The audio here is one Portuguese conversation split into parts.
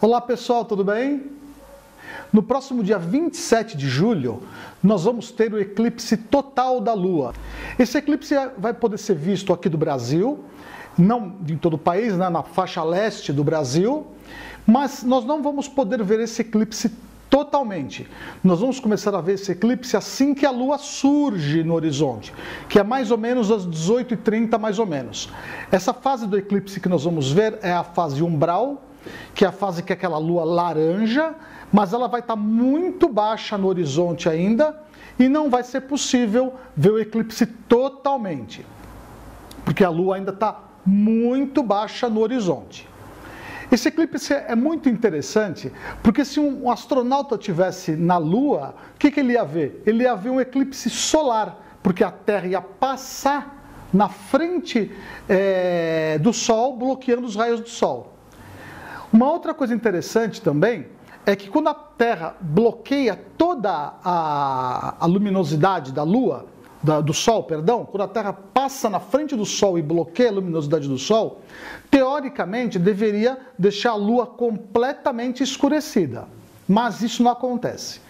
Olá pessoal, tudo bem? No próximo dia 27 de julho, nós vamos ter o eclipse total da Lua. Esse eclipse vai poder ser visto aqui do Brasil, não em todo o país, né, na faixa leste do Brasil, mas nós não vamos poder ver esse eclipse totalmente. Nós vamos começar a ver esse eclipse assim que a Lua surge no horizonte, que é mais ou menos às 18h30, mais ou menos. Essa fase do eclipse que nós vamos ver é a fase umbral, que é a fase que é aquela lua laranja, mas ela vai estar muito baixa no horizonte ainda e não vai ser possível ver o eclipse totalmente, porque a lua ainda está muito baixa no horizonte. Esse eclipse é muito interessante, porque se um astronauta estivesse na Lua, o que ele ia ver? Ele ia ver um eclipse solar, porque a Terra ia passar na frente do Sol, bloqueando os raios do Sol. Uma outra coisa interessante também é que quando a Terra bloqueia toda a luminosidade da Lua, do Sol, perdão, quando a Terra passa na frente do Sol e bloqueia a luminosidade do Sol, teoricamente deveria deixar a Lua completamente escurecida, mas isso não acontece.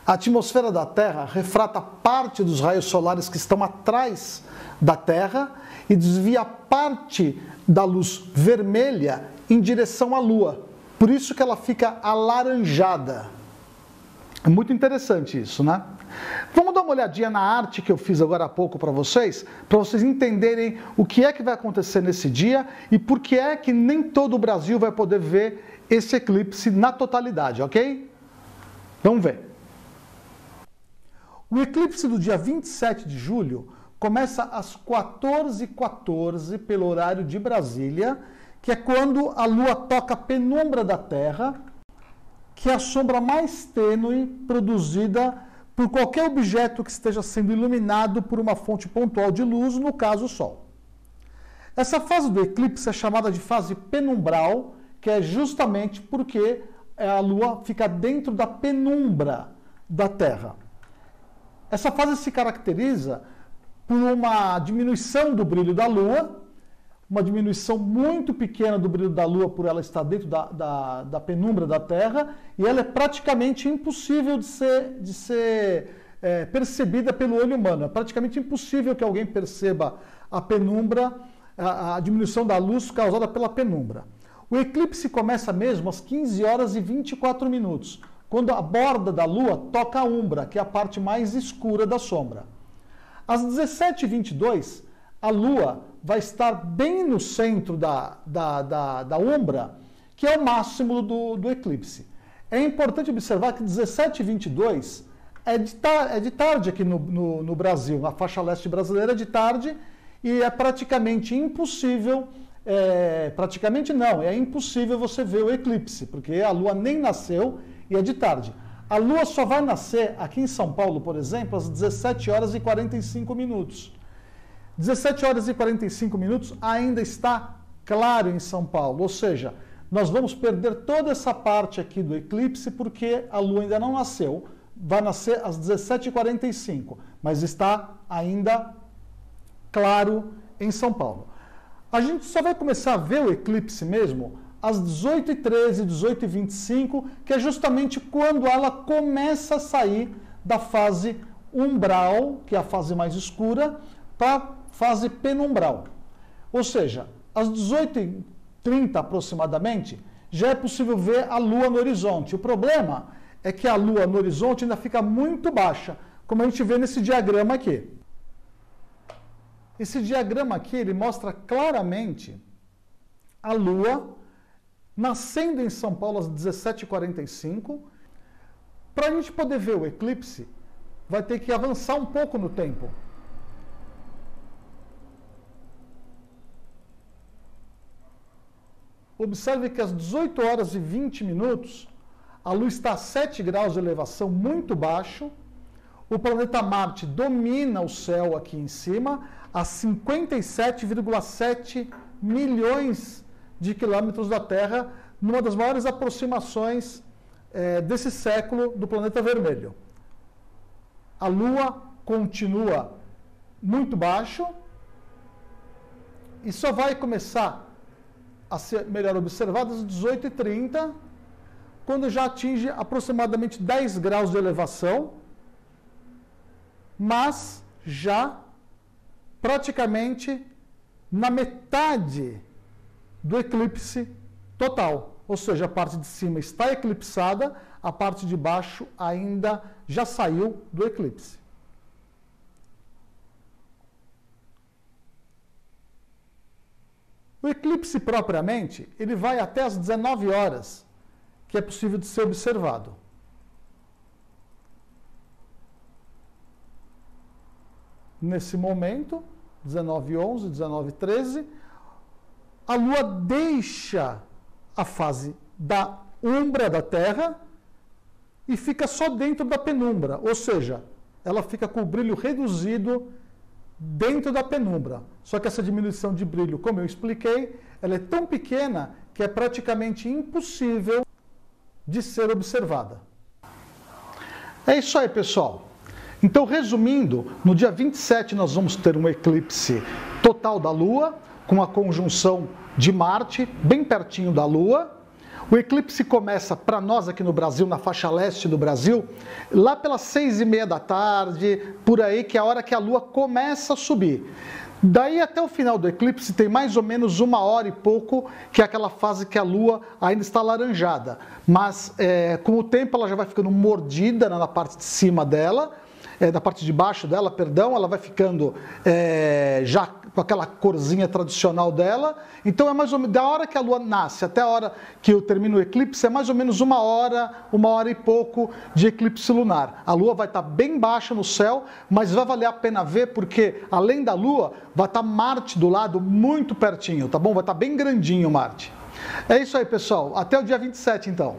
A atmosfera da Terra refrata parte dos raios solares que estão atrás da Terra e desvia parte da luz vermelha em direção à Lua. Por isso que ela fica alaranjada. É muito interessante isso, né? Vamos dar uma olhadinha na arte que eu fiz agora há pouco para vocês entenderem o que é que vai acontecer nesse dia e por que é que nem todo o Brasil vai poder ver esse eclipse na totalidade, ok? Vamos ver. O eclipse do dia 27 de julho começa às 14h14 pelo horário de Brasília, que é quando a Lua toca a penumbra da Terra, que é a sombra mais tênue produzida por qualquer objeto que esteja sendo iluminado por uma fonte pontual de luz, no caso o Sol. Essa fase do eclipse é chamada de fase penumbral, que é justamente porque a Lua fica dentro da penumbra da Terra. Essa fase se caracteriza por uma diminuição do brilho da Lua, uma diminuição muito pequena do brilho da Lua por ela estar dentro da penumbra da Terra, e ela é praticamente impossível de ser percebida pelo olho humano. É praticamente impossível que alguém perceba a penumbra, a diminuição da luz causada pela penumbra. O eclipse começa mesmo às 15h24, quando a borda da Lua toca a umbra, que é a parte mais escura da sombra. Às 17h22, a Lua vai estar bem no centro da umbra, que é o máximo do eclipse. É importante observar que 17h22 é de tarde aqui no Brasil, na faixa leste brasileira é de tarde, e é praticamente impossível, é impossível você ver o eclipse, porque a Lua nem nasceu e é de tarde. A Lua só vai nascer aqui em São Paulo, por exemplo, às 17h45. 17h45 ainda está claro em São Paulo, ou seja, nós vamos perder toda essa parte aqui do eclipse porque a Lua ainda não nasceu, vai nascer às 17h45, mas está ainda claro em São Paulo. A gente só vai começar a ver o eclipse mesmo às 18h13, 18h25, que é justamente quando ela começa a sair da fase umbral, que é a fase mais escura, para a fase penumbral. Ou seja, às 18h30 aproximadamente, já é possível ver a Lua no horizonte. O problema é que a Lua no horizonte ainda fica muito baixa, como a gente vê nesse diagrama aqui. Esse diagrama aqui, ele mostra claramente a Lua nascendo em São Paulo às 17h45. Para a gente poder ver o eclipse, vai ter que avançar um pouco no tempo. Observe que às 18h20, a Lua está a 7 graus de elevação, muito baixo. O planeta Marte domina o céu aqui em cima, a 57,7 milhões de quilômetros da Terra, numa das maiores aproximações desse século do planeta vermelho. A Lua continua muito baixo e só vai começar a ser melhor observada às 18h30, quando já atinge aproximadamente 10 graus de elevação, mas já praticamente na metade do eclipse total. Ou seja, a parte de cima está eclipsada, a parte de baixo ainda já saiu do eclipse. O eclipse propriamente, ele vai até as 19 horas, que é possível de ser observado. Nesse momento, 19h11, 19h13, a Lua deixa a fase da umbra da Terra e fica só dentro da penumbra, ou seja, ela fica com o brilho reduzido dentro da penumbra. Só que essa diminuição de brilho, como eu expliquei, ela é tão pequena que é praticamente impossível de ser observada. É isso aí, pessoal. Então, resumindo, no dia 27 nós vamos ter um eclipse total da Lua, com a conjunção de Marte, bem pertinho da Lua. O eclipse começa, para nós aqui no Brasil, na faixa leste do Brasil, lá pelas 6h30 da tarde, por aí, que é a hora que a Lua começa a subir. Daí até o final do eclipse tem mais ou menos 1 hora e pouco, que é aquela fase que a Lua ainda está alaranjada. Mas com o tempo ela já vai ficando mordida na parte de cima dela, da parte de baixo dela, perdão, ela vai ficando já com aquela corzinha tradicional dela. Então é mais ou menos da hora que a Lua nasce até a hora que eu termino o eclipse, é mais ou menos 1 hora e pouco de eclipse lunar. A Lua vai estar bem baixa no céu, mas vai valer a pena ver porque além da Lua vai estar Marte do lado muito pertinho, tá bom? Vai estar bem grandinho Marte. É isso aí, pessoal. Até o dia 27 então.